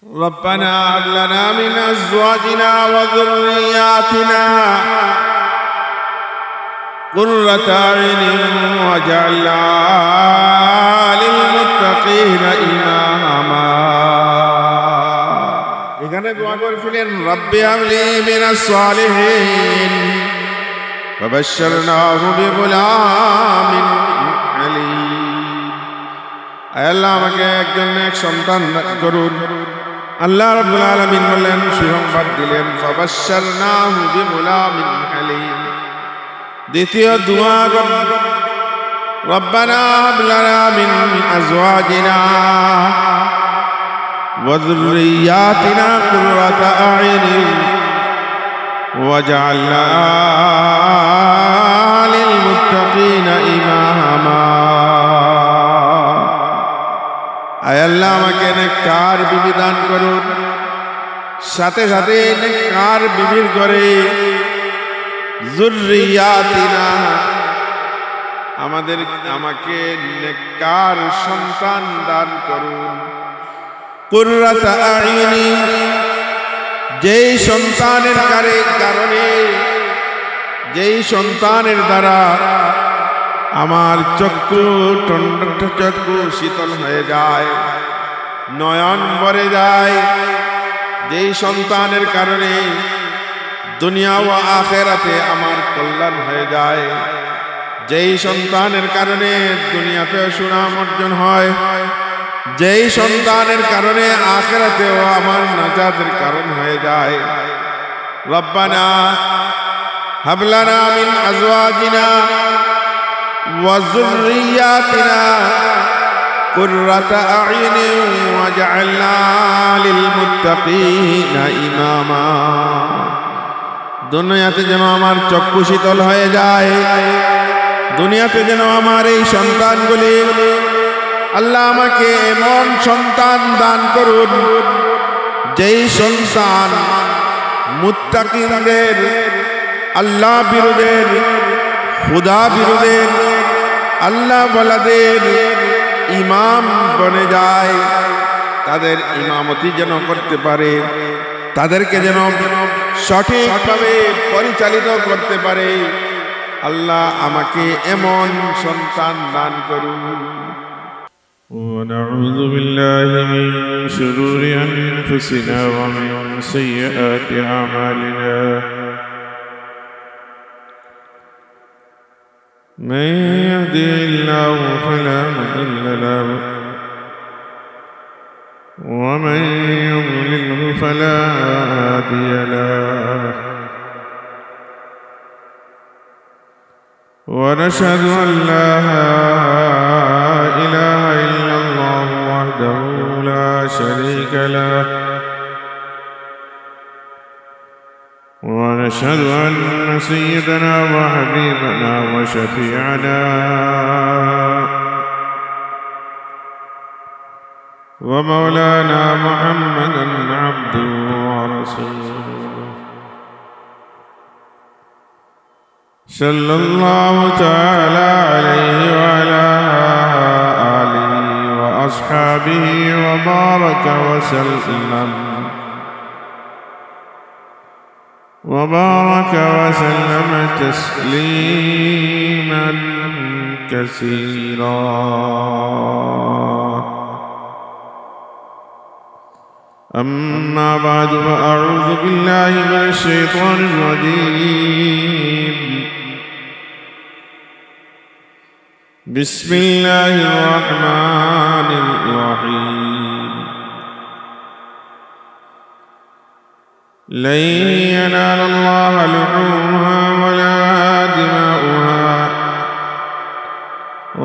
ربنا هب لنا من أزواجنا وذرياتنا قرة أعين واجعلنا للمتقين إماما এখানে দোয়া করেছিলেন রব্বি হাবলি মিনাস সালিহিন ফাবাশশারনাহু বিগুলামিন আলীম। আল্লাহ আমাকে একজন এক সন্তান করুন। আল্লাহ রাব্বুল আলামিন বললেন, সুসংবাদ দিলেন, ফাবাশশারনাহু বিগুলামিন আলীম। দ্বিতীয় দোয়া, রব্বানা হাব লানা মিন আজওয়াজিনা ওয়া যুররিয়াতিনা কুররাতা আ'ইনিন ওয়াজআলনা লিল মুত্তাকিনা ইমামা। আয় আল্লাহ, আমাকে নেককার বিবি দান করুন, সাথে সাথে নেককার বিবির ঘরে যুররিয়াতিনা আমাকে নেককার সন্তান দান করুন। কুররাতা আ'ইনি, যেই সন্তানের কারণে, যেই সন্তানের দ্বারা আমার চক্ষু শীতল হয়ে যায়, নয়ন ভরে যায়, যেই সন্তানের কারণে দুনিয়া ও আখিরাতে আমার কল্যাণ হয়ে যায়, যেই সন্তানের কারণে দুনিয়াতেও সুনাম অর্জন হয়, যেই সন্তানের কারণে আখিরাতেও আমার নাজাতের কারণ হয়ে যায়। রব্বানা হাব লানা মিন আজওয়াজিনা ওয়া যুররিয়াতিনা কুররাতা আ'ইনিন ওয়াজআলনা লিল মুত্তাকিনা ইমামা। দুনিয়াতে যেন আমার চক্ষু শীতল হয়ে যায়, দুনিয়াতে যেন আমার এই সন্তানগুলি, আল্লাহ আমাকে এমন সন্তান দান করুন যেই সন্তান মুত্তাকিনদের, আল্লাহ বিরোধের, খুদা বিরোধের, আল্লাহ ওয়ালাদের ইমাম বনে যায়, তাদের ইমামতি যেন করতে পারে, তাদেরকে যেন সঠিকভাবে পরিচালিত করতে পারে। আল্লাহ আমাকে এমন সন্তান দান করুন। ونعوذ بالله من شرور أنفسنا ومن سيئات أعمالنا، من يهده الله فلا مضل له ومن يضلله فلا هادي له، ونشهد أن لا إله إلا الله وحده لا شريك له، ونشهد أن سيدنا وحبيبنا وشفيعنا ومولانا محمدا عبده ورسوله صلى الله تعالى عليه وعلى آله وأصحابه وبارك وسلم تسليما كثيرا. أما بعد، فأعوذ بالله من الشيطان الرجيم. بسم الله الرحمن الرحيم. لن ينال الله لحومها ولا دماؤها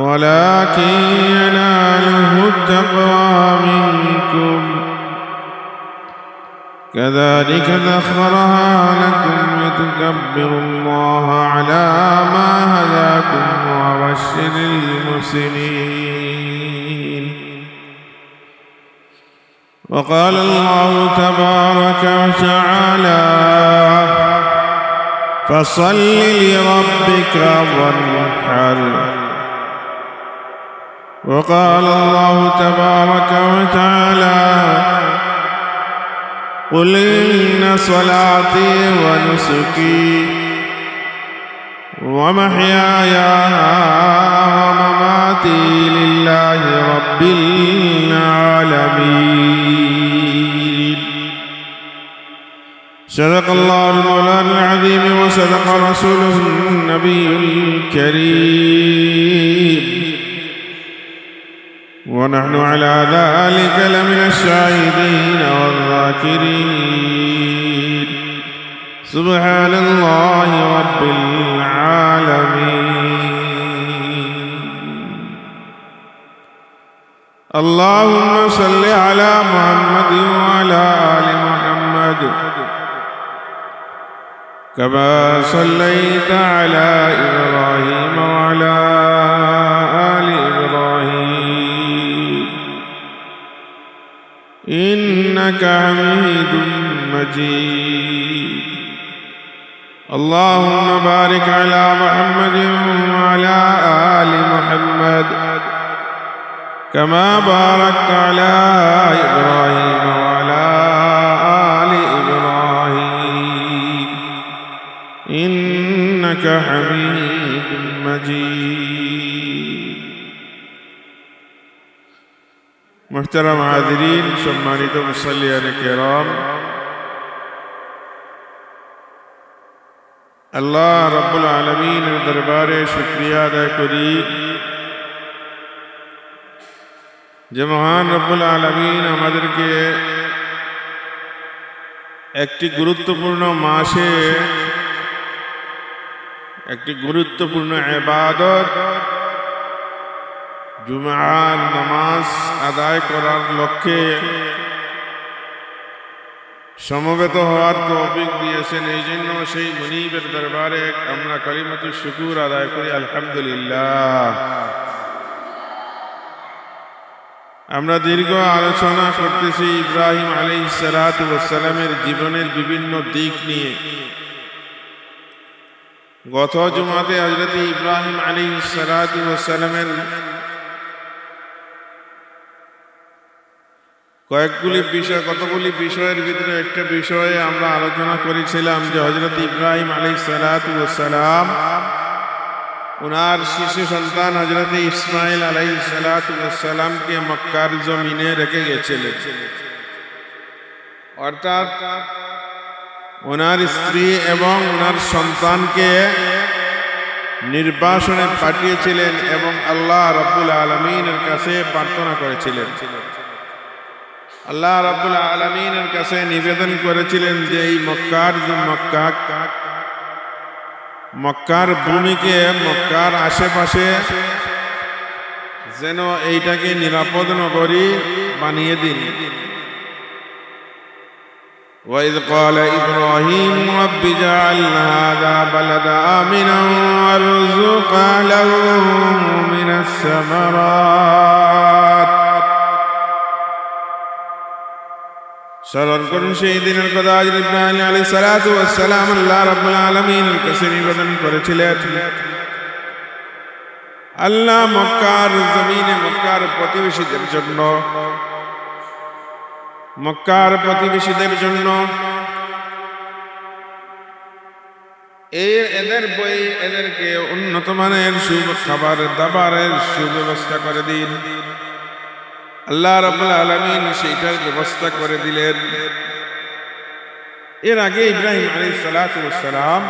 ولكن يناله التقوى منكم، كذلك سخرها لكم لتكبروا الله على ما هداكم وبشر المحسنين. وقال الله تبارك وتعالى: فصل لربك وانحر. وقال الله تبارك وتعالى: قل إن صلاتي ونسكي ومحياي ومماتي لله رب العالمين. صدق الله المولى العظيم وصدق رسوله النبي الكريم، ونحن على ذلك لمن الشاهدين والذاكرين. سبحان الله رب العالمين. اللهم صل على محمد وعلى آل محمد كما صليت على إبراهيم وعلى آل إبراهيم إنك حميد مجيد. اللهم بارك على محمد وعلى آل محمد كما باركت على إبراهيم وعلى آل إبراهيم إنك حميد مجيد. محترم حاضرین، সম্মানিত মুসল্লিয়ানে কেরাম, আল্লাহ রাব্বুল আলামিনের দরবারে শুকরিয়া আদায় করি যে মহান রব্বুল আলামিন আমাদেরকে একটি গুরুত্বপূর্ণ মাসে একটি গুরুত্বপূর্ণ ইবাদত জুমার নামাজ আদায় করার লক্ষ্যে সমবেত হওয়ার তৌফিক দিয়েছেন। এই জন্য সেই মুনিবের দরবারে আমরা কালিমাতুশ শুকর আদায় করি, আলহামদুলিল্লাহ। আমরা দীর্ঘ আলোচনা করতেছি ইব্রাহিম আলাইহিস সালাতু ওয়াস সালামের জীবনের বিভিন্ন দিক নিয়ে। গত জুমাতে হযরত ইব্রাহিম আলাইহিস সালাতু ওয়াস সালামের কতগুলি বিষয়ের ভিতরে একটা বিষয়ে আমরা আলোচনা করেছিলাম যে হযরত ইব্রাহিম আলাইহিস সালাতু ওয়াস সালাম ওনার শিশু সন্তান হযরত ইসমাইল আলাইহিস সালাতু ওয়াস সালামকে মক্কার জমিনে রেখে গেছিলেন। অর্থাৎ ওনার স্ত্রী এবং ওনার সন্তানকে নির্বাসনে পাঠিয়েছিলেন এবং আল্লাহ রাব্বুল আলামিনের কাছে প্রার্থনা করেছিলেন। আল্লাহ রাব্বুল আলামিনের কাছে নিবেদন করেছিলেন যে এই মক্কার ভূমিকে, মক্কার আশেপাশে যেন এইটাকে নিরাপদ নগরী বানিয়ে দিন। وَإِذْ قَالَ إِبْرَاهِيمُ رَبِّ اجْعَلْ هَذَا بَلَدًا آمِنًا وَارْزُقْ أَهْلَهُ مِنَ الثَّمَرَاتِ। স্মরণ করুন সেই দিনের কথা। হযরত ইব্রাহিম আলাইহিস সালাতু ওয়াস সালাম আল্লাহ রাব্বুল আলামিনের কাছে নিবেদন করেছিলেন, আল্লাহ মক্কার জমিনে মক্কার প্রতিবেশীদের জন্য এদেরকে উন্নত মানের খাবার দাবারের সুব্যবস্থা করে দিন। আল্লাহ রাব্বুল আলামিন সেইটার ব্যবস্থা করে দিলেন। এর আগে ইব্রাহিম আলাইহিস সালাতু ওয়াস সালাম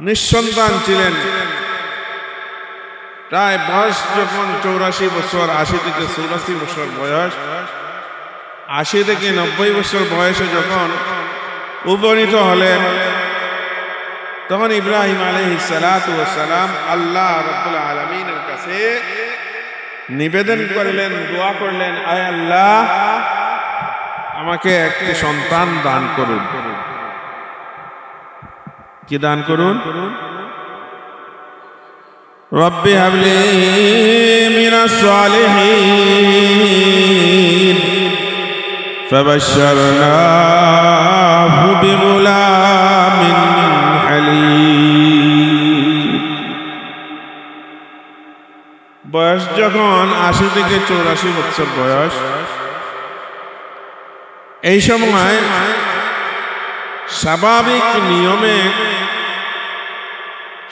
নিঃসন্তান ছিলেন। প্রায় বয়স যখন 84 বছর, 80 থেকে 84 বছর বয়স, 80 থেকে 90 বছর বয়সে যখন উপনীত হলেন, তখন ইব্রাহিম আলাইহিস সালাতু ওয়াস সালাম আল্লাহ রাব্বুল আলামিনের কাছে নিবেদন করলেন, দোয়া করলেন, আয় আল্লাহ আমাকে একটি সন্তান দান করুন। কি দান করুন? রব্বি হাবলি মিনাস সালিহিন ফাবাশশারনাহু বিগুলামিন হালিম। বয়স যখন 80 থেকে 84 বছর বয়স, এই সময়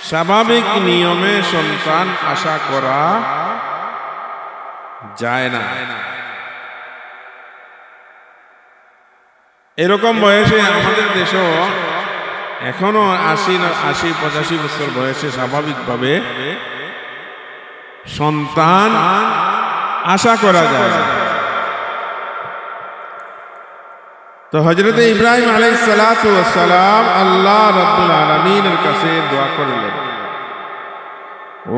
স্বাভাবিক নিয়মে সন্তান আশা করা যায় না। এরকম বয়সে আমাদের দেশেও এখনো ৮০-৮৫ বছর বয়সে স্বাভাবিকভাবে সন্তান আশা করা যায় না। তো হযরত ইব্রাহিম আলাইহিস সালাতু ওয়াস সালাম আল্লাহ রাব্বুল আলামিনের কাছে দোয়া করলেন,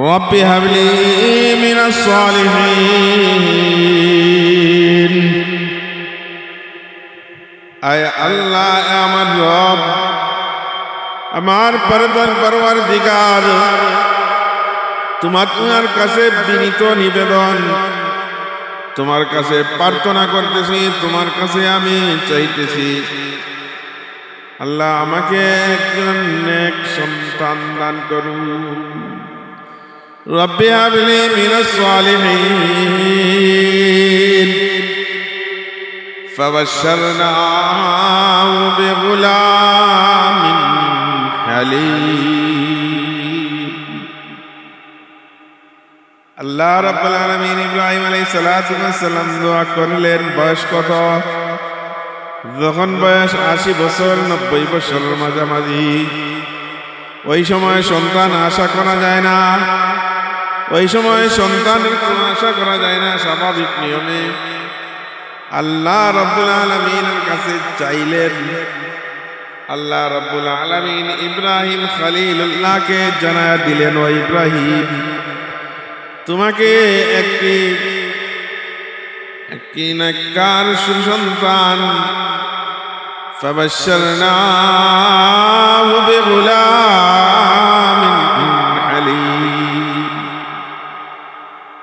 রব্বি হাবলি মিনাস সালিহিন। আয় আল্লাহ, আমার রব, আমার পরওয়ারদিগার, তোমার কাছে বিনীত নিবেদন, তোমার কাছে প্রার্থনা করতেছি, তোমার কাছে আমি চাইতেছি, আল্লাহ আমাকে একজন নেক সন্তান দান করুন। রব্বি হাবলি মিনাস সালিহিন। ফাবাশশারনাহু বিগুলামিন হালিম। আল্লাহ রাব্বুল আলামিন ইব্রাহিম আলাইহিস সালাতু ওয়াস সালাম দোয়া করলেন। বয়স কত? যখন বয়স ৮০ বছর ৯০ বছরের মাঝামাঝি। ওই সময় সন্তান আশা করা যায় না, ওই সময় সন্তানের কোনো আশা করা যায় না। স্বাভাবিক নিয়মে আল্লাহ রাব্বুল আলামিনের কাছে চাইলেন। আল্লাহ রাব্বুল আলামিন ইব্রাহিম খলিলুল্লাহকে জানায়া দিলেন, ও ইব্রাহিম, তোমাকে একটি নেককার সুসন্তান, ফাবাশশারনাহু বিগুলামিন হালিম,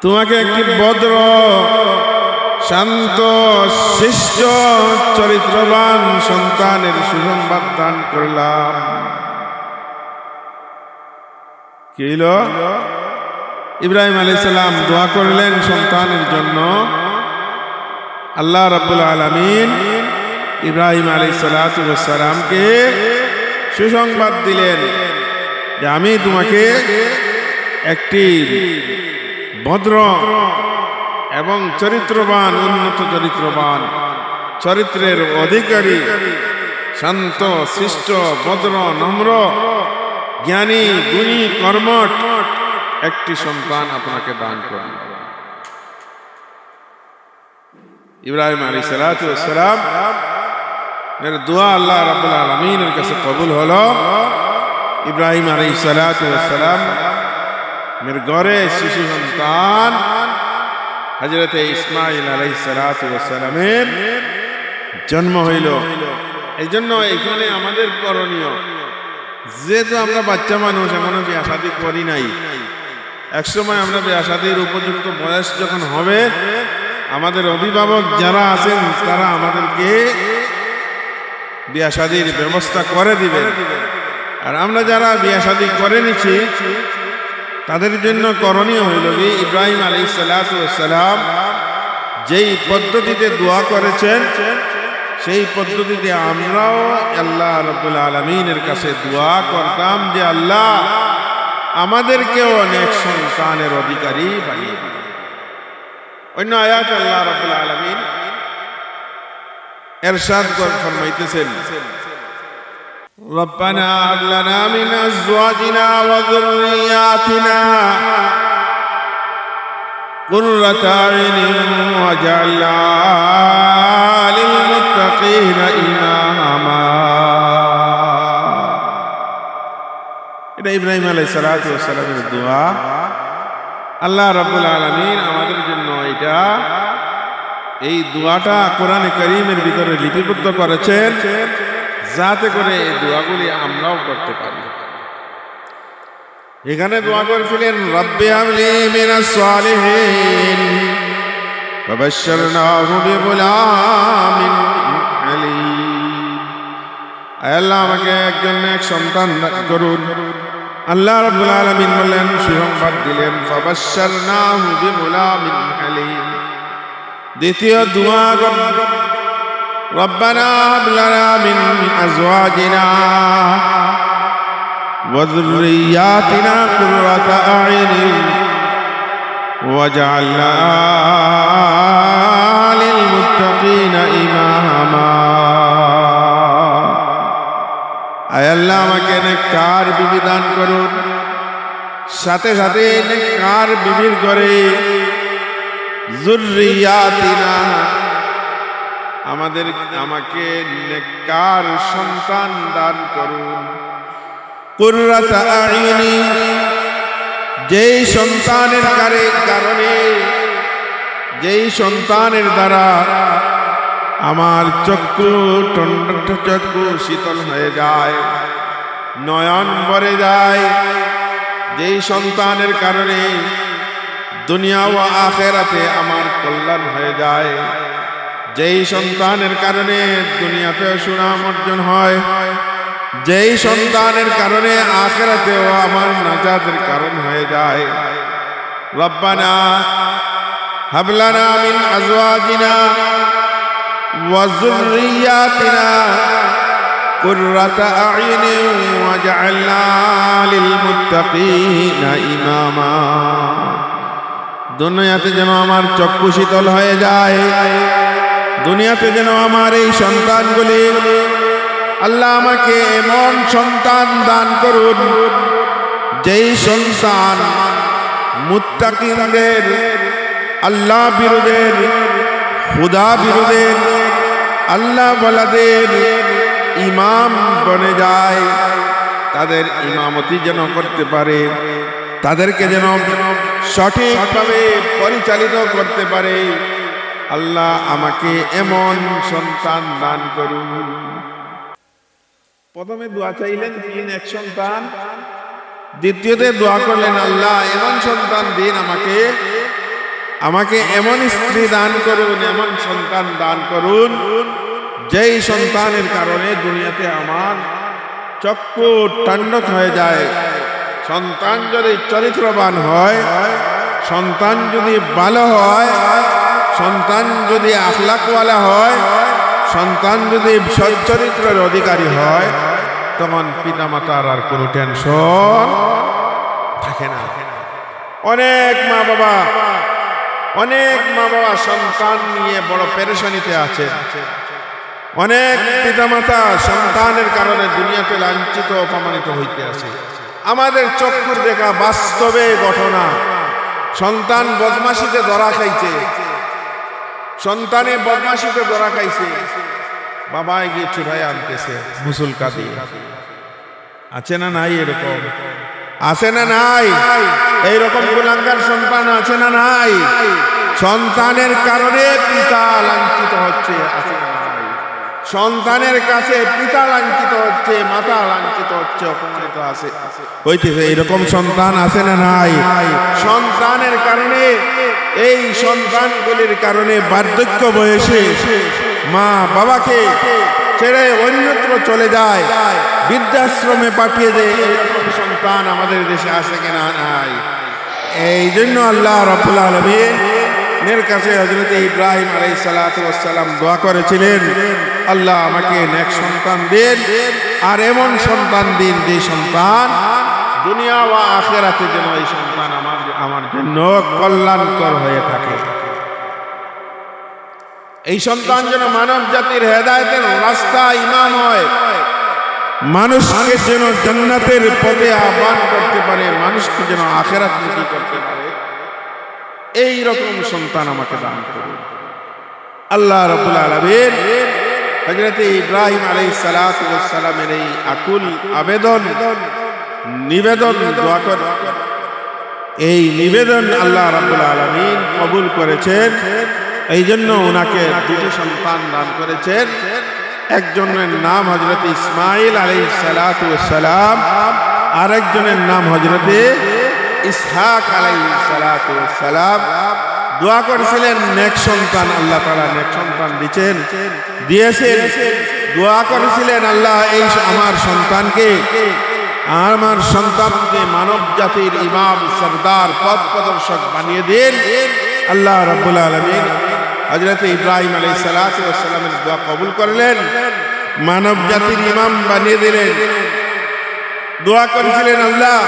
তোমাকে একটি ভদ্র, শান্ত, শিষ্ট, চরিত্রবান সন্তানের সুসংবাদ দান করলাম। কি হলো? ইব্রাহিম আলাইহিস সালাম দোয়া করলেন সন্তানের জন্য। আল্লাহ রাব্বুল আলামিন ইব্রাহিম আলাইহিস সালাতু ওয়াস সালামকে সুসংবাদ দিলেন যে আমি তোমাকে একটি ভদ্র এবং চরিত্রবান, উন্নত চরিত্রবান, চরিত্রের অধিকারী, শান্ত, শিষ্ট, ভদ্র, নম্র, জ্ঞানী, গুণী, কর্মঠ একটি সন্তান আপনাকে দান করব। ইব্রাহিম আলাইহিস সালাতু ওয়াস সালাম এর দোয়া আল্লাহ রাব্বুল আলামিনের কাছে কবুল হলো। ইব্রাহিম আলাইহিস সালাতু ওয়াস সালাম এর ঘরে শিশু সন্তান হযরত ইসমাঈল আলাইহিস সালাতু ওয়াস সালামের জন্ম হইল। এই জন্য এখানে আমাদের করণীয়, যেহেতু আমরা বাচ্চা মানুষ, এখনো বিয়ে শাদী করি নাই, একসময় আমরা বিয়ে শাদীর উপযুক্ত বয়স যখন হবে, আমাদের অভিভাবক যারা আছেন তারা আমাদেরকে বিয়ে শাদীর ব্যবস্থা করে দিবে। আর আমরা যারা বিয়ে শাদী করে নিচ্ছি তাদের জন্য করণীয় হইল কি, ইব্রাহিম আলাইহিস সালাতু ওয়াস সালাম যেই পদ্ধতিতে দোয়া করেছেন সেই পদ্ধতিতে আমরাও আল্লাহ রাব্বুল আলামিনের কাছে দোয়া করতাম যে আল্লাহ আমাদেরকেও অনেক সন্তানের অধিকারী বানিয়ে দিন। অন্য আয়াত আল্লাহ রাব্বুল আলামিন ইরশাদ ফরমাইতেছেন, রব্বানা হাব লানা মিন আজওয়াজিনা ওয়া যুররিয়াতিনা কুররাতা আইনিন ওয়াজআলনা লিল মুত্তাকিনা ইমামা। এটা ইব্রাহিম আলাইহিস সালাতু ওয়াস সালামের দোয়া। আল্লাহ রাব্বুল আলামিন আমাদের জন্য এই দোয়াটা কোরআনে কারীমের ভিতরে লিপিবদ্ধ করেছেন, যাতে করে এই দোয়াগুলি আমরাও করতে পারি। এখানে দোয়া করেছিলেন, রব্বি হাবলি মিনাস সালিহিন ফাবাশশারনাহু বিগুলামিন হালিম। আল্লাহ আমাকে একজন নেক সন্তান দান করুন। আল্লাহ রাব্বুল আলামিন বললেন, সুসংবাদ দিলেন, ফাবাশশারনাহু বিগুলামিন হালিম। দ্বিতীয় দোয়া ربنا هب لنا من أزواجنا وذرياتنا قرة أعين واجعلنا للمتقين إماما আয় আল্লাহ আমাকে নেককার বিবি দান করুন, সাথে সাথে নেককার বিবির ঘরে যুররিয়াতিনা আমাকে নেককার সন্তান দান করুন। কুররাতা আইনি যেই সন্তানের কারণে যেই সন্তানের দ্বারা আমার চক্ষু শীতল হয়ে যায়, নয়ন ভরে যায়, যেই সন্তানের কারণে দুনিয়া ও আখিরাতে আমার কল্যাণ হয়ে যায়, যেই সন্তানের কারণে দুনিয়াতেও সুনাম অর্জন হয়, যেই সন্তানের কারণে আখিরাতেও আমার নাজাতের কারণ হয়ে যায়। রব্বানা হাব লানা মিন আজওয়াজিনা ওয়া যুররিয়াতিনা কুররাতা আ'ইনিন ওয়াজআলনা লিল মুত্তাকিনা ইমামা। দুনিয়াতে যেন আমার চক্ষু শীতল হয়ে যায়, দুনিয়াতে যেন আমার এই সন্তানগুলি, আল্লাহ আমাকে এমন সন্তান দান করুন যেই সন্তান মুত্তাকিনদের, আল্লাহ বিরোধের, খুদা বিরোধের, আল্লাহ ওয়ালাদের ইমাম বনে যায়, তাদের ইমামতি যেন করতে পারে, তাদেরকে যেন সঠিকভাবে পরিচালিত করতে পারে। আল্লাহ আমাকে এমন সন্তান দান করুন। প্রথমে দোয়া চাইলেন তিন, এক সন্তান। দ্বিতীয়তে দোয়া করলেন আল্লাহ এমন সন্তান দিন আমাকে এমন স্ত্রী দান করুন, এমন সন্তান দান করুন যেই সন্তানের কারণে দুনিয়াতে আমার চক্ষু টান্ডক হয়ে যায়। সন্তান যদি চরিত্রবান হয়, সন্তান যদি ভালো হয়, সন্তান যদি আখলাকওয়ালা হয়, সন্তান যদি সচ্চরিত্রের অধিকারী হয়, তখন পিতামাতার আর কোনো টেনশন থাকে না। অনেক মা বাবা সন্তান নিয়ে বড় পেরেশানিতে আছে। অনেক পিতামাতা সন্তানের কারণে দুনিয়াতে লাঞ্ছিত অপমানিত হইতে আছে। আমাদের চক্ষুর দেখা বাস্তবে ঘটনা। সন্তান বদমাশিতে ধরা খাইছে, সন্তানে বদমাশিতে ধরা খাইছে, বাবা গিয়ে চুরাই আনতেছে মুসুলকা দিয়ে। আছে না নাই? এরকম আছে না নাই? এইরকম কুলাঙ্গার সন্তান আছে না নাই? সন্তানের কারণে পিতা লাঞ্ছিত হচ্ছে, আছে না নাই? সন্তানের কাছে পিতা লাঞ্ছিত হচ্ছে, মাতা লাঞ্ছিত হচ্ছে, অপমানিত আছে হইতেছে। এইরকম সন্তান আছে না নাই? সন্তানের কারণে, এই সন্তানগুলির কারণে বার্ধক্য বয়সে মা বাবাকে ছেড়ে অন্যত্র চলে যায়, বৃদ্ধাশ্রমে পাঠিয়ে দেয়। এরকম সন্তান আমাদের দেশে আছে কিনা? নাই। এই জন্য আল্লাহ রাব্বুল আলামিনের কাছে হযরত ইব্রাহিম আলাইহিস সালাতু ওয়াস সালাম দোয়া করেছিলেন, আল্লাহ আমাকে নেক সন্তান দিন, আর এমন সন্তান দিন যে সন্তান দুনিয়া ও আখিরাতে যেন এই সন্তান আমার জন্য কল্যাণকর হয়ে থাকে। এই সন্তান যেন মানব জাতির হেদায়েতের রাস্তা ইমাম হয়, মানুষকে যেন জান্নাতের পথে আহ্বান করতে পারে, মানুষকে যেন আখিরাতমুখী করতে পারে। এই রকম সন্তান আমাকে দান করুন। আল্লাহ রাব্বুল আলামিন হযরত ইব্রাহিম আলাইহিস সালাতু ওয়াস সালামের এই আকুল আবেদন, নিবেদন, দোয়া করে, এই নিবেদন আল্লাহ রাব্বুল আলামিন কবুল করেছেন। এই জন্য ওনাকে দুটি সন্তান দান করেছেন। একজনের নাম হযরত ইসমাঈল আলাইহিস সালাতু ওয়াস সালাম, আর একজনের নাম হযরত ইসহাক আলাইহিস সালাতু ওয়াস সালাম। দোয়া করেছিলেন নেক সন্তান, আল্লাহ তাআলা নেক সন্তান দিয়েছেন। দোয়া করেছিলেন আল্লাহ এই আমার সন্তানকে, আমার সন্তানকে মানব জাতির ইমাম, সরদার, পথ প্রদর্শক বানিয়ে দিন। আল্লাহ রাব্বুল আলামিন হযরত ইব্রাহিম আলাইহিস সালাতু ওয়াস সালামের দোয়া কবুল করলেন, মানব জাতির ইমাম বানিয়ে দিলেন। দোয়া করেছিলেন, আল্লাহ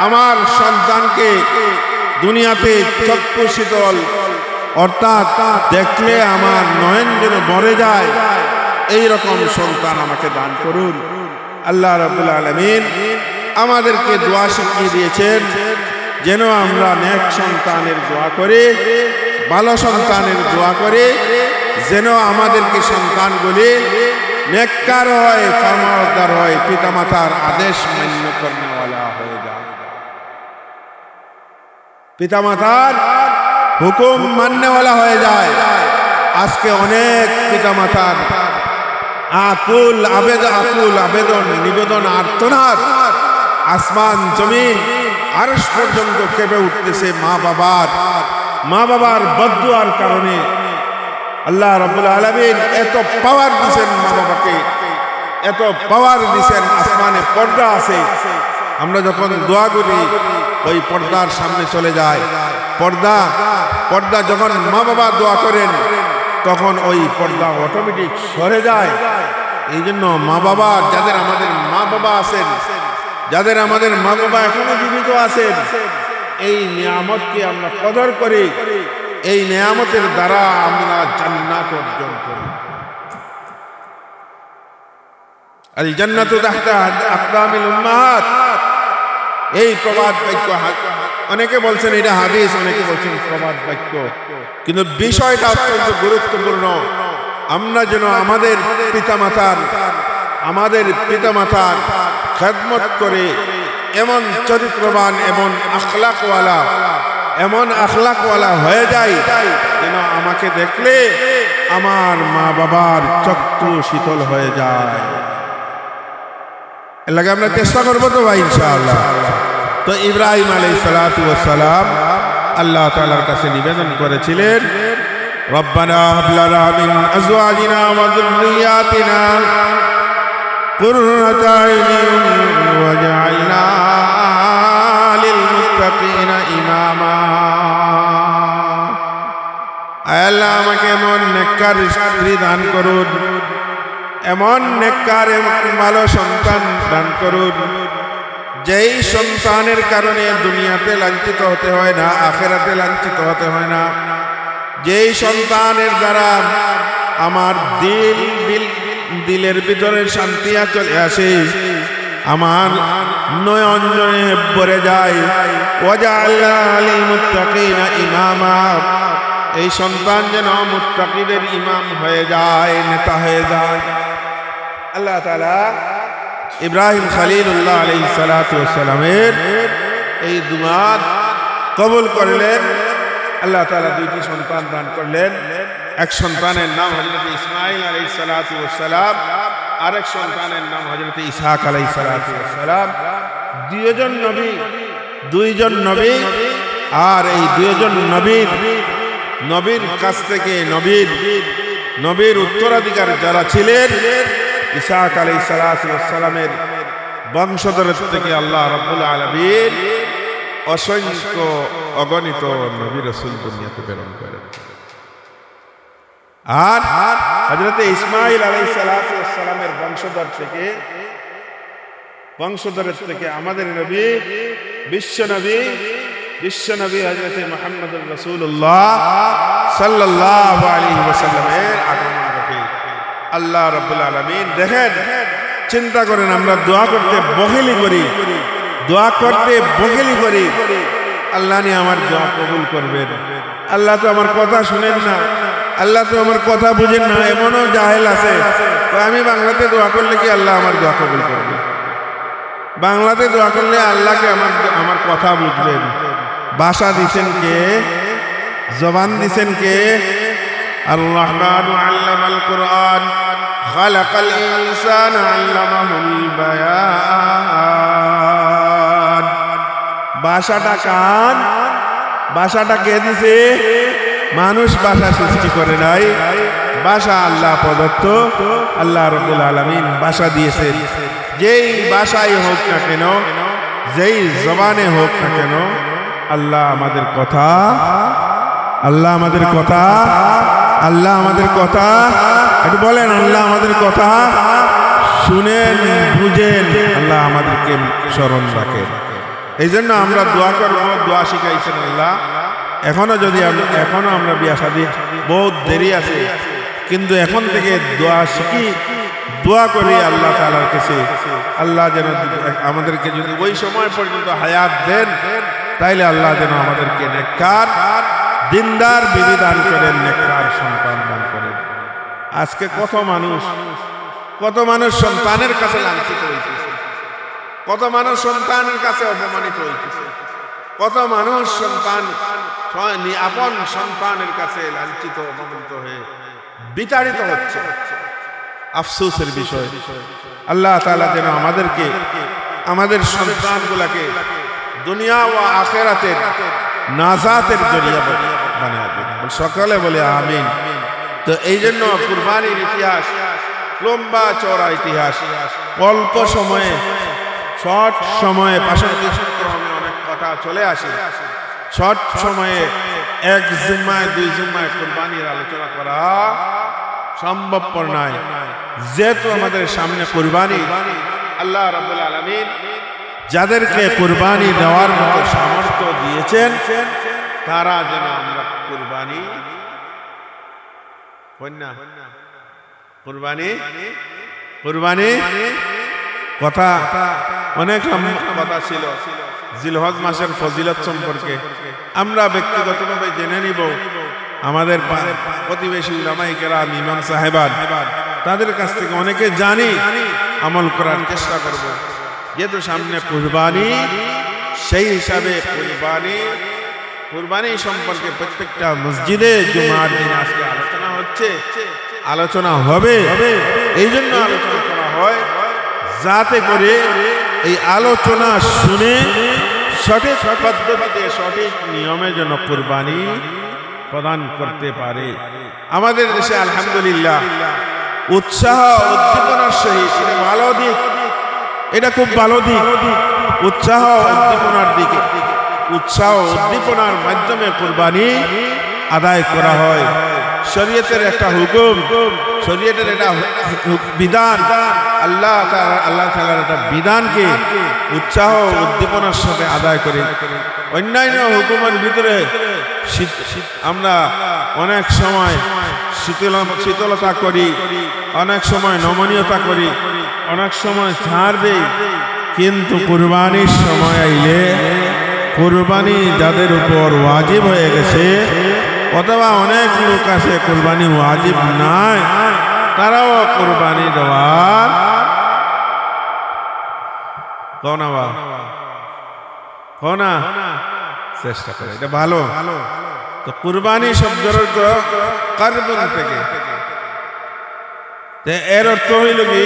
আমার সন্তানকে দুনিয়াতে চক্ষু শীতল, অর্থাৎ দেখলে আমার নয়ন যেন ভরে যায়, এই রকম সন্তান আমাকে দান করুন। আল্লাহ রাব্বুল আলামিন আমাদেরকে দোয়া শিখিয়ে দিয়েছেন যেন আমরা নেক সন্তানের দোয়া করে, ভালো সন্তানের দোয়া করে, যেন আমাদেরকে সন্তানগুলি নেককার হয়, ফরমাবরদার হয়, পিতামাতার আদেশ মান্য কর্মওয়ালা হয়ে যায়, পিতামাতার হুকুম মাননেওয়ালা হয়ে যায়। আজকে অনেক পিতামাতার আকুল আবেদন নিবেদন আর্তনাদ, আসমান জমিন আরশ পর্যন্ত কেঁপে উঠতেছে মা বাবার বদদুয়ার কারণে। আল্লাহ রাব্বুল আলামিন এত পাওয়ার দিয়েছেন মা বাবাকে, এত পাওয়ার দিয়েছেন। আসমানে পর্দা আছে, আমরা যখন দোয়া করি ওই পর্দার সামনে চলে যায়। পর্দা যখন মা বাবা দোয়া করেন তখন ওই পর্দা অটোমেটিক সরে যায়। এই জন্য মা বাবা, যাদের আমাদের মা বাবা আছেন, যাদের আমাদের মা বাবা এখনো জীবিত আছেন, এই নিয়ামতকে আমরা কদর করি, এই নিয়ামতের দ্বারা আমরা জান্নাত অর্জন করি। আল জান্নাতু তাহতা আকদামিল উম্মাহাত, এই প্রবাদ বাক্য, অনেকে বলছেন এটা হাদিস, অনেকে বলছেন প্রবাদ বাক্য, কিন্তু বিষয়টা অত্যন্ত গুরুত্বপূর্ণ। আমরা যেন আমাদের পিতামাতার খেদমত করে এমন চরিত্রবান, এমন আখলাকওয়ালা হয়ে যায় যেন আমাকে দেখলে আমার মা বাবার চক্ষু শীতল হয়ে যায়। এর লাগে আমরা চেষ্টা করবো তো ভাই, ইনশাআল্লাহ। তো ইব্রাহিম আলাইহিস সালাতু ওয়াস সালাম আল্লাহ তাআলার কাছে নিবেদন করেছিলেন, রব্বানা হাব লানা মিন আজওয়াজিনা ওয়া যুররিয়াতিনা কুররাতা আইউন ওয়াজআলনা লিল মুত্তাকিনা ইমামা। আল্লাহ আমাকে এমন নেককার স্ত্রী দান করুন, এমন নেককার এবং ভালো সন্তান দান করুন, যেই সন্তানের কারণে দুনিয়াতে লাঞ্ছিত হতে হয় না, আখিরাতে লাঞ্ছিত হতে হয় না, যেই সন্তানের দ্বারা আমার দিলের ভিতরে শান্তি চলে আসে, আমার নয়ন জনে ভরে যায়। ওয়াজআলনা লিল মুত্তাকিনা ইমামা, এই সন্তান যেন মুত্তাকিদের ইমাম হয়ে যায়, নেতা হয়ে যায়। আল্লাহ তাআলা ইব্রাহিম খলিলুল্লাহ আলাইহিস সালাতু ওয়াস সালামের এই দুআ কবুল করলেন। আল্লাহ তাআলা দুইটি সন্তান দান করলেন। এক সন্তানের নাম হযরত ইসমাঈল আলাইহিস সালাতু ওয়াস সালাম, আরেক সন্তানের নাম হযরত ইসহাক আলাইহিস সালাতু ওয়াস সালাম। দুইজন নবী, আর এই দুইজন নবীর কাছ থেকে নবীর উত্তরাধিকার যারা ছিলেন, ইসহাক আলাইহিস সালাতু ওয়াস সালামের বংশধর থেকে আল্লাহ রাব্বুল আলামিন অসংখ্য অগণিত নবী রাসূল দুনিয়াতে প্রেরণ করেন। আর হযরত ইসমাঈল আলাইহিস সালাতু ওয়াস সালামের বংশধর থেকে আমাদের নবী, বিশ্বনবী হযরত মুহাম্মদুর রাসূলুল্লাহ সাল্লাল্লাহু আলাইহি ওয়াসাল্লামের আগমন ঘটে। আল্লাহ রাব্বুল আলামিন দেখেন, চিন্তা করেন, আমরা দোয়া করতে বখিলি করি, আল্লাহ নিয়ে আমার দোয়া কবুল করবেন। আল্লাহ তো আমার কথা শুনেন না, আল্লাহ তো আমার কথা বুঝেন না, এমনও জাহেল আছে আমি বাংলাতে দোয়া করলে কি আল্লাহ আমার দোয়া কবুল করবে? বাংলাতে দোয়া করলে আল্লাহকে আমার কথা বুঝবেন। ভাষা দিছেন কে? জবান দিছেন কে? আর-রহমান আল্লামাল কুরআন খালাকাল ইনসানা আল্লামাহুল বায়ান। ভাষাটা কে দিছে? মানুষ ভাষা সৃষ্টি করে নাই, ভাষা আল্লাহ প্রদত্ত। আল্লাহ রাব্বুল আলামিন ভাষা দিয়েছেন। যেই ভাষাই হোক না কেন, যেই জবানে হোক না কেন, আল্লাহ আমাদের কথা আল্লাহ আমাদের কথা একটু বলেন, আল্লাহ আমাদের কথা শুনেন, বুঝেন, আল্লাহ আমাদেরকে স্মরণ রাখেন। এই জন্য আমরা দোয়া করবো, দোয়া শিখাইছেন আল্লাহ। এখনো আমরা বিয়া শাদী বহুত দেরি আছে, কিন্তু এখন থেকে দোয়া শিখি, দোয়া করি আল্লাহ তাআলার কাছে, আল্লাহ যেন আমাদেরকে যদি ওই সময় পর্যন্ত হায়াত দেন, তাইলে আল্লাহ যেন আমাদেরকে নেককার দিনদার বিবি দান করেন, নেককার সন্তান দান করেন। আজকে কত মানুষ সন্তানের কাছে লাঞ্ছিত হইতেছে, কত মানুষ সন্তানের কাছে অপমানিত হইতেছে, কত মানুষ আপন সন্তানের কাছে লাঞ্ছিত অপমানিত হয়ে বিতাড়িত হচ্ছে। আফসোসের বিষয়। আল্লাহ তাআলা যেন আমাদেরকে, আমাদের সন্তানগুলোকে দুনিয়া ও আখিরাতের নাজাতের জরিয়া বানায় দেন। সকলে বলে আমিন। তো এই জন্য কুরবানির ইতিহাস লম্বা চওড়া ইতিহাস, অল্প সময়ে শর্ট সময়ে পাশাপাশি অনেক কথা চলে আসে। শর্ট সময়ে এক জুম্মায় দুই জুম্মায় কুরবানির আলোচনা করা সম্ভবপর নয়। যেহেতু আমাদের সামনে কুরবানি, আল্লাহ রাব্বুল আলামিন যাদেরকে কুরবানি দেওয়ার মতো সামর্থ্য দিয়েছেন, তারা যেন আমরা কুরবানি কথা অনেক কথা ছিল জিলহজ মাসের ফজিলত সম্পর্কে আমরা ব্যক্তিগতভাবে জেনে নিব। আমাদের প্রতিবেশী উলামায়ে কেরাম, ইমাম সাহেবান, তাদের কাছ থেকে অনেকে জানি, আমল করার চেষ্টা করব। যেহেতু সামনে কুরবানি, সেই হিসাবে কুরবানি সম্পর্কে প্রত্যেকটা মসজিদে জুমার দিন আজকে আলোচনা হচ্ছে, আলোচনা হবে। এই জন্য আলোচনা করা হয়, যাতে করে এই আলোচনা শুনে সঠিক পদ্ধতিতে সঠিক নিয়মে যেন কুরবানি প্রদান করতে পারে। আমাদের দেশে আলহামদুলিল্লাহ উৎসাহ উদ্দীপনার সহিত, ভালো দিক, এটা খুব ভালো দিক, উৎসাহ উদ্দীপনার দিকে, উৎসাহ উদ্দীপনার মাধ্যমে কুরবানি আদায় করা হয়। শরীয়তের একটা হুকুম, শরীয়তের একটা বিধান, আল্লাহ তাআলার একটা বিধানকে উৎসাহ উদ্দীপনার সাথে আদায় করে। অন্যান্য হুকুমের ভিতরে আমরা অনেক সময় শীতলতা করি, অনেক সময় নমনীয়তা করি, অনেক সময় ছাড় দেই, কিন্তু কুরবানির সময় আইলে, কুরবানি যাদের উপর ওয়াজিব হয়ে গেছে, অথবা অনেক লোক আছে কুরবানি ওয়াজিব নাই, তারাও কুরবানি দেওয়ার চেষ্টা করে। এটা ভালো। তো কুরবানি শব্দের অর্থ কারবন থেকে, এর অর্থ হইল কি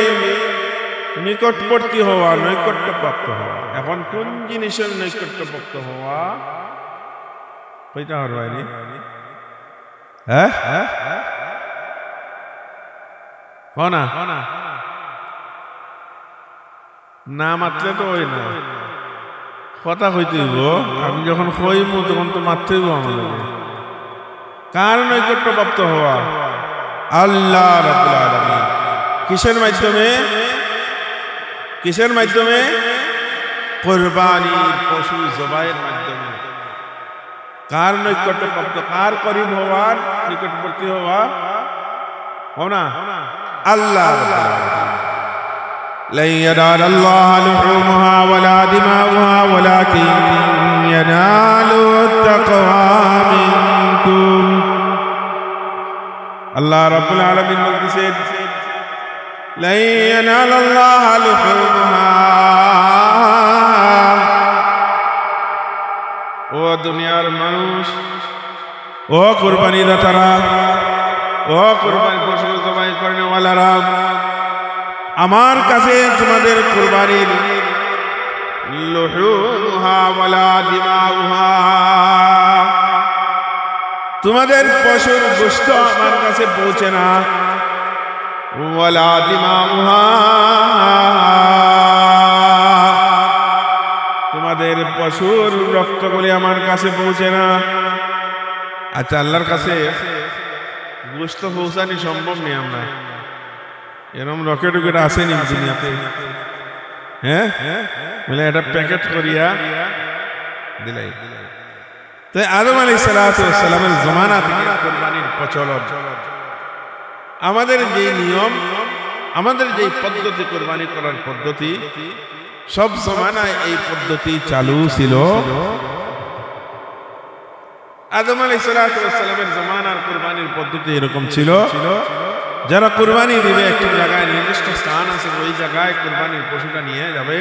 নিকটবর্তী হওয়া, নৈকট্যপ্রাপ্ত হওয়া। এখন কোন জিনিসের নৈকট্যপ্রাপ্ত হওয়া ওইটা হয়নি, হ্যাঁ না মাতলে তো ওই না কথা কইতে হইব। আমি যখন কইব তখন তো মারতে হইব আমাদের। কার নৈকট্যপ্রাপ্ত হওয়া? আল্লাহ রাব্বুল আলামিন। কিসের মাধ্যমে? কিসের মাধ্যমে? কুরবানির পশু জবাইয়ের মাধ্যমে। কার নৈকট্যপ্রাপ্ত, কার করিব হওয়ার, নিকটবর্তী হওয়া? না, আল্লাহ রাব্বুল আলামিন। لا ينال الله لحومها ولا دماؤها ولكن يناله التقوى منكم। الله رب العالمين বলতেছেন لا ينال الله لحومها। ও দুনিয়ার মানুষ, ও কুরবানি দাতারা, ও কুরবানি পশু জবাই করেনওয়ালারা, আমার কাছে তোমাদের কুরবানির লুহুমহা ওয়ালা দিমাউহা, তোমাদের পশুর গোশত আমার কাছে পৌঁছে না। ওয়ালা দিমাউহা, তোমাদের পশুর রক্তগুলি আমার কাছে পৌঁছে না। আচ্ছা, আল্লাহর কাছে গোস্ত পৌঁছানি সম্ভব নেই আমরা এরকম রকেট উকেট আসেনি দুনিয়াতে হ্যাঁ বলে এটা প্যাকেট করিয়া দিলাই তাই আদম আলাইহিস সালামের জমানা থেকে কুরবানির প্রচলন আমাদের যে নিয়ম আমাদের যে পদ্ধতি কুরবানি করার পদ্ধতি সব জমানায় এই পদ্ধতি চালু ছিল আদম আলাইহিস সালামের জমানার কুরবানির পদ্ধতি এরকম ছিল যারা কুরবানি দিবে একটা জায়গায় নির্দিষ্ট স্থান আছে ওই জায়গায় কুরবানির পশুটা নিয়ে যাবে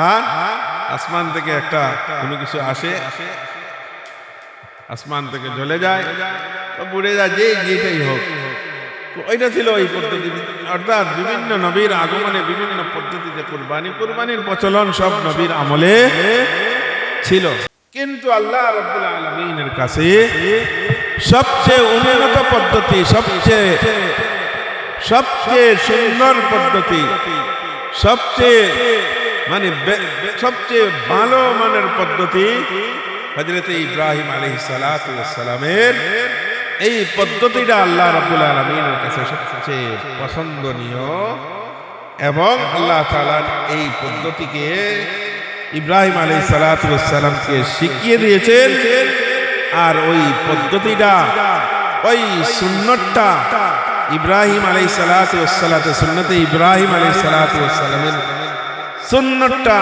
আর আসমান থেকে একটা কোনো কিছু আসে আসমান থেকে জ্বলে যায় বুড়ে যায় যেটাই হোক ওইটা ছিল ওই পদ্ধতি অর্থাৎ বিভিন্ন নবীর আগমনে বিভিন্ন পদ্ধতিতে কুরবানির প্রচলন সব নবীর আমলে ছিল কিন্তু আল্লাহ রাব্বুল আলামিনের কাছে সবচেয়ে উন্নত পদ্ধতি সবচেয়ে সুন্দর পদ্ধতি সবচেয়ে ভালো মানের পদ্ধতি হযরত ইব্রাহিম আলাইহিস সালাতু ওয়াস সালামের এই পদ্ধতিটা আল্লাহ রাব্বুল আলামিনের কাছে সবচেয়ে পছন্দনীয় এবং আল্লাহ তাআলা এই পদ্ধতিকে ইব্রাহিম আলাইহিস সালাতু ওয়াস সালামকে শিখিয়ে দিয়েছেন আর ওই পদ্ধতিটা ওই সুন্নতটা ইব্রাহিম আলাইহিস সালাতু ওয়াস সালাতে সুন্নতে ইব্রাহিম আলাইহিস সালাতু ওয়াস সালামের সুন্নতটা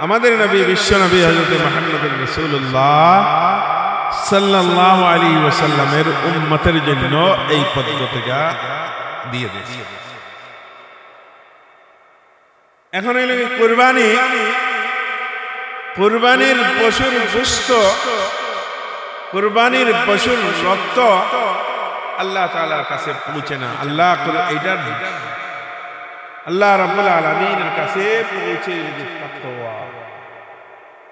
আমাদের নবী বিশ্ব নবী হযরত মুহাম্মদুর রাসূলুল্লাহ সাল্লাল্লাহু আলাইহি ওয়াসাল্লামের উম্মতের জন্য এই পদ্ধতিটা দিয়ে দিয়েছে এখন এই কুরবানির পশুর গোশত কুরবানির পশুর রক্ত আল্লাহ তাআলার কাছে পৌঁছে না আল্লাহ রাব্বুল আলামিনের কাছে পৌঁছে তাকওয়া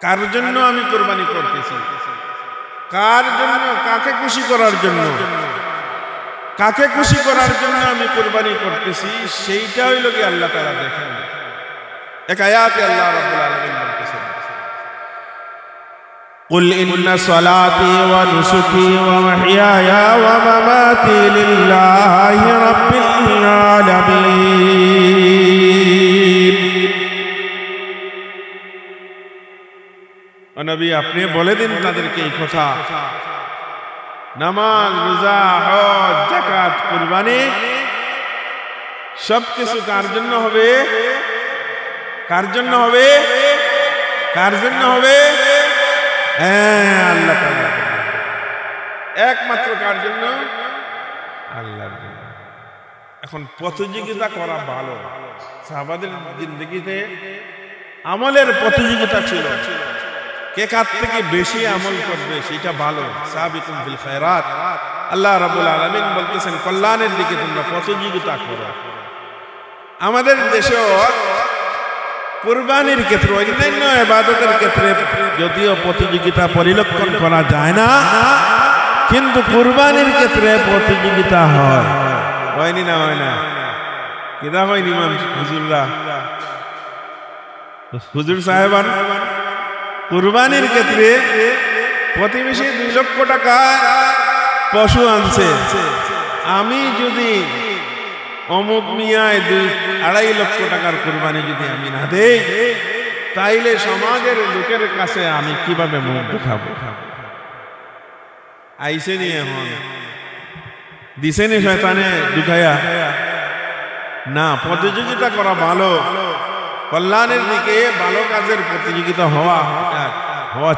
কার জন্য আমি কুরবানি করতেছি কার জন্য কাকে খুশি করার জন্য আমি কুরবানি করতেছি সেইটা হইল কি আল্লাহ তাআলা দেখেন এক আয়াতে আল্লাহ রাব্বুল আলামিন বলতেছেন কুল ইন্না সালাতি ওয়া নুসুকি ওয়া মাহইয়ায়া ওয়া মামাতি লিল্লাহি রাব্বিল আলামিন নবী আপনি বলে দিন তাদেরকে এই কথা নামাজ রোজা হজ যাকাত কুরবানি সবকিছু কার জন্য হবে আল্লাহ তাআলা একমাত্র কার জন্য আল্লাহর জন্য এখন প্রতিযোগিতা করা ভালো সাহাবাদের জিন্দেগিতে আমলের প্রতিযোগিতা ছিল কে কার থেকে বেশি আমল করবে সেটা ভালো সাবিকুম বিল খায়রাত আল্লাহ রাব্বুল আলামিন বলতেছেন কল্যাণের দিকে তোমরা প্রতিযোগিতা করো আমাদের দেশেও কুরবানির ক্ষেত্রে অন্যান্য ইবাদতের ক্ষেত্রে যদিও প্রতিযোগিতা পরিলক্ষণ করা যায় না কিন্তু কুরবানির ক্ষেত্রে প্রতিযোগিতা হয় না কিদা হয় ইমাম হুজুর সাহেবান কুরবানির ক্ষেত্রে প্রতিবেশী 2 লক্ষ টাকা পশু আনছে আমি যদি অমুক মিয়ায় 2.5 লক্ষ টাকার কুরবানি যদি আমি না দেই তাইলে সমাজের লোকের কাছে আমি কিভাবে মুখ দেখাবো আইসে নি এখন দিছে নি শয়তানে ঢুকায়া না প্রতিযোগিতা করা ভালো কল্যাণের দিকে ভালো কাজের প্রতিযোগিতা হওয়া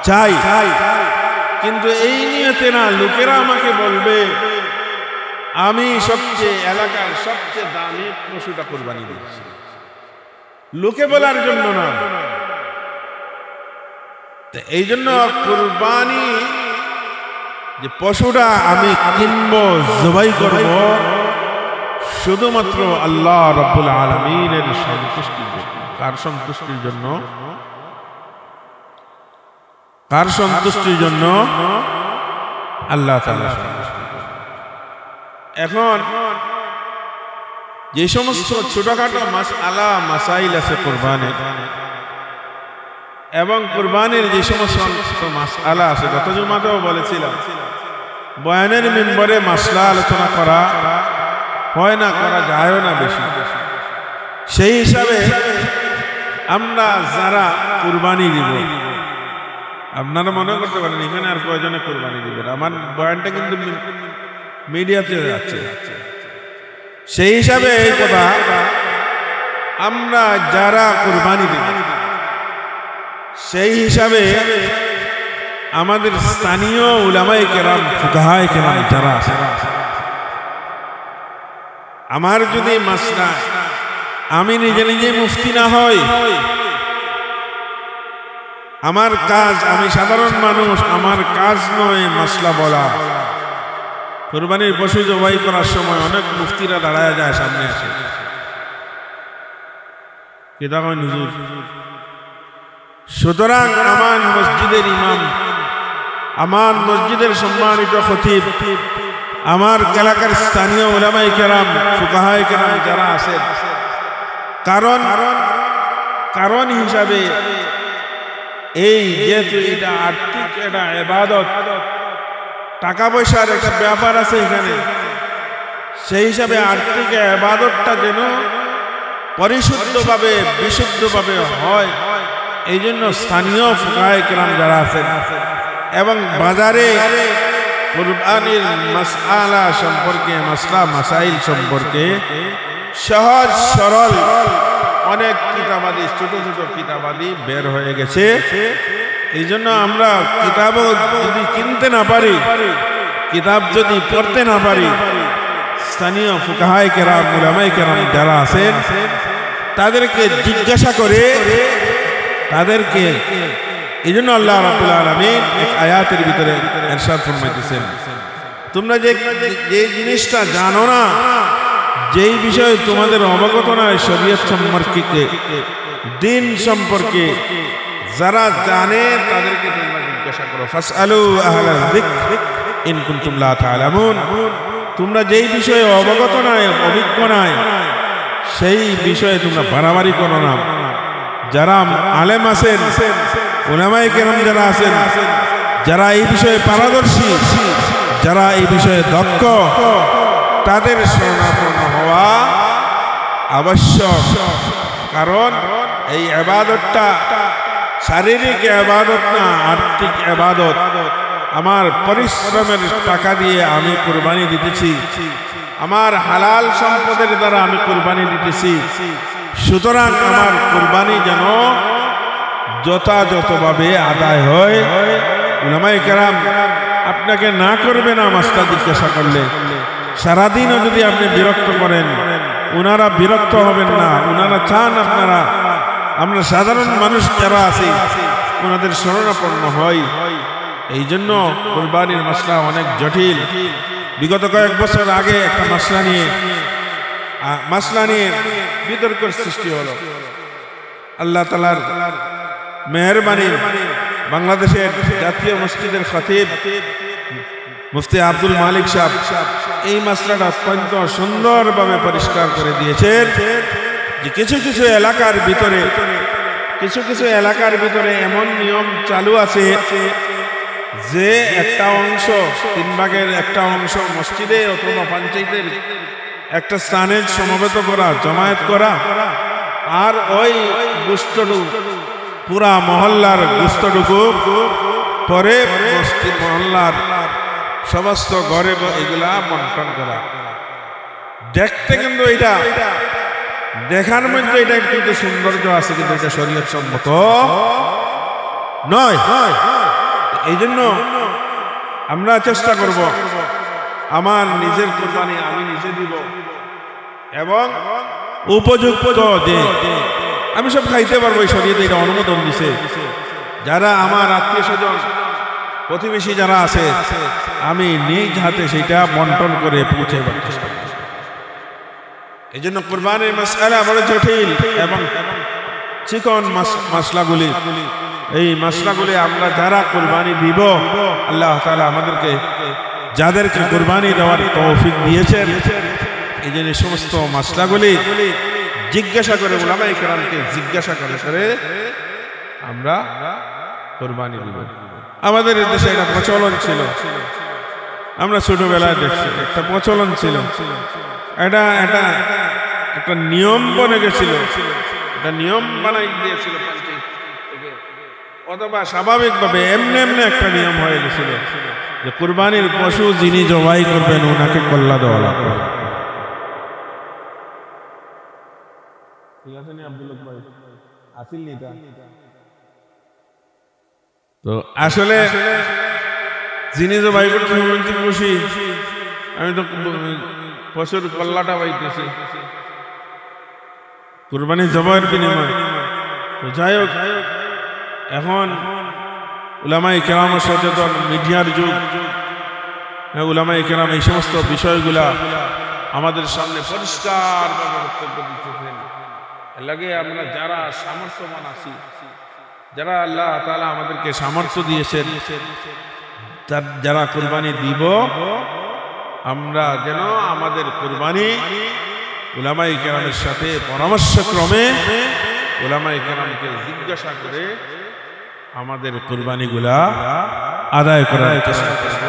চাই কিন্তু এই নিয়তে না লোকেরা আমাকে বলবে আমি এলাকার সবচেয়ে দামি পশুটা কুরবানি দিচ্ছি লোকে বলার জন্য না এই জন্য কুরবানি যে পশুটা আমি কিনবো জবাই করব শুধুমাত্র আল্লাহ রাব্বুল আলামিনের সন্তুষ্টির জন্য কার সন্তুষ্টির জন্য আল্লাহ তাআলা এখন যে সমস্ত ছোটখাটো মাসাইল আছে কুরবানির এবং কুরবানির যে সমস্ত মাসআলা আছে গত জুমাতেও বলেছিলাম বয়ানের মেম্বরে মাসলা আলোচনা করা হয় না, করা যায়ও না বেশি। সেই হিসাবে আমরা যারা কুরবানি দিব, আপনারা মনে করতে পারেন এখানে আর কয়জনে কুরবানি দিবেন, আমার বয়ানটা কিন্তু মিডিয়াতে যাচ্ছে। সেই হিসাবে এই কথা, আমরা যারা কুরবানি দিব সেই হিসাবে আমাদের স্থানীয় উলামায়ে কেরাম, ফুকাহায়ে কেরাম যারা আছে, আমার যদি মাসলা, আমি নিজে নিজে মুফতি না হই, আমার কাজ, আমি সাধারণ মানুষ, আমার কাজ নয় মাসলা বলা। কুরবানির পশু জবাই করার সময় অনেক মুফতিরা দাঁড়ায় যায়, সামনে আসে, কেটা কয় হুজুর। সুতরাং আমার মসজিদের ইমাম, আমার মসজিদের সম্মানিত খতিব, আমার এলাকার স্থানীয় উলামায়ে কেরাম, ফুকাহায়ে কেরাম যারা আছেন, কারণ হিসাবে এই যেহেতু এটা আর্থিক একটা ইবাদত, টাকা পয়সার একটা ব্যাপার আছে এখানে, সেই হিসাবে আর্থিক ইবাদতটা যেন পরিশুদ্ধভাবে, বিশুদ্ধভাবে হয়, এই জন্য স্থানীয় ফুকাহায়ে কেরাম যারা আছেন এবং বাজারে কুরবানির মাসআলা সম্পর্কে, মাসলা মাসাইল সম্পর্কে সহজ সরল অনেক কিতাবাদি, ছোট ছোট কিতাবাদি বের হয়ে গেছে। এই জন্য আমরা কিতাব যদি কিনতে না পারি, কিতাব যদি পড়তে না পারি, স্থানীয় ফুকাহায়ে কেরাম, উলামায়ে কেরাম যারা আছেন তাদেরকে জিজ্ঞাসা করে, তাদেরকে, এই জন্য আল্লাহ রাব্বুল আলামিন এক আয়াতের ভিতরে ইরশাদ ফরমাইতেছেন, তোমরা যে জিনিসটা জানো না, যেই বিষয়ে তোমাদের অবগত নয়, শরীয়ত সম্পর্কে, দিন সম্পর্কে যারা জানে তাদেরকে তোমরা জিজ্ঞাসা করো। ফাসআলু আহলা যিকর ইন কুনতুম লা তা'লামুন, তোমরা যেই বিষয়ে অবগত নয়, অভিজ্ঞ নয়, সেই বিষয়ে তোমরা বাড়াবাড়ি করো না। যারা আলেম আছেন, উলামায়ে কেরাম যারা আছেন, যারা এই বিষয়ে পারদর্শী, যারা এই বিষয়ে দক্ষ, তাদের শরণাপন্ন হওয়া আবশ্যক। কারণ এই ইবাদতটা শারীরিক ইবাদত না, আর্থিক ইবাদত। আমার পরিশ্রমের টাকা দিয়ে আমি কুরবানি দিতেছি, আমার হালাল সম্পদের দ্বারা আমি কুরবানি দিতেছি। সুতরাং আমার কুরবানি যেন যথাযথভাবে আদায় হয়। উলামায়ে কেরাম আপনাকে না করবে না মাসলা জিজ্ঞাসা করলে, সারাদিনও যদি আপনি বিরক্ত করেন, ওনারা বিরক্ত হবেন না। ওনারা চান আমরা সাধারণ মানুষ যারা আছি ওনাদের শরণাপন্ন হই। এই জন্য কুরবানির মাসলা অনেক জটিল। বিগত কয়েক বছর আগে একটা মাসলা নিয়ে বিতর্কের সৃষ্টি হলো। আল্লাহ তাআলার মেহেরবানি, বাংলাদেশের জাতীয় মসজিদের খতিব মুফতি আব্দুল মালিক সাহেব এই মাসলাটা অত্যন্ত সুন্দরভাবে পরিষ্কার করে দিয়েছেন যে কিছু কিছু এলাকার ভিতরে এমন নিয়ম চালু আছে যে একটা অংশ, 3 ভাগের একটা অংশ মসজিদে অথবা পঞ্চায়েতের একটা স্থানে সমবেত করা, জমায়েত করা, আর ওই গোশতটুকু পুরা মহল্লার গোশতটুকু পরে মহল্লার সমস্ত ঘরে এগুলা বন্টন করা। দেখতে কিন্তু এটা দেখার মধ্যে এটা কিন্তু সৌন্দর্য আছে, কিন্তু এটা শরীয়ত সম্মত নয়। এই জন্য আমরা চেষ্টা করব আমার নিজের কুরবানি আমি নিজে দিব এবং উপযুক্ত যে আমি সব খাইতে পারবো, এই শরীয়তে এটা অনুমোদন দিছে। যারা আমার আত্মীয় স্বজন প্রতিবেশী যারা আছে আমি নিজ হাতে সেটা বন্টন করে পৌঁছে দেব। এই জন্য কুরবানির মাসআলা বড় জটিল এবং চিকন মাসলাগুলি, এই মাসলাগুলি আমরা যারা কুরবানি দিব, আল্লাহ তাআলা আমাদেরকে যাদেরকে কুরবানি দেওয়ার তৌফিক দিয়েছেন, এই জন্য সমস্ত মাসলাগুলি জিজ্ঞাসা করে, উলামায়ে কেরামকে জিজ্ঞাসা করে আমরা কুরবানি দিব। আমাদের দেশে এটা প্রচলন ছিল আমরা ছোটবেলায় দেখছি একটা প্রচলন ছিল, এটা এটা একটা নিয়ম বনে গেছিল, একটা নিয়ম বানাই দিয়েছিল পঞ্চায়েত থেকে, অথবা স্বাভাবিকভাবে এমনি এমনি একটা নিয়ম হয়ে গেছিল যে কুরবানির পশু যিনি জবাই করবেন ওনাকে কল্লা দেওয়া লাগবে। ঠিক আছে নি আব্দুল ভাই, আসিল নি তা? তো আসলে যিনি জবাই করছেন বলছি খুশি, আমি তো পশুর কল্লাটা পাইতেছি কুরবানি জবাইয়ের বিনিময়। তো যাই হোক, এখন উলামায়ে কেরাম সচেতন, মিডিয়ার যুগ, উলামায়ে কেরাম এই সমস্ত বিষয়গুলা আমাদের সামনে পরিষ্কারভাবে বক্তব্য দিতেছেন। এর লাগে আমরা যারা সামর্থ্যবান আছি, যারা আল্লাহ তাআলা আমাদেরকে সামর্থ্য দিয়েছেন, যারা কুরবানি দিব, আমরা যেন আমাদের কুরবানি উলামায়ে কেরামের সাথে পরামর্শক্রমে উলামায়ে কেরামকে জিজ্ঞাসা করে আমাদের কুরবানিগুলা আদায় করার চেষ্টা করব।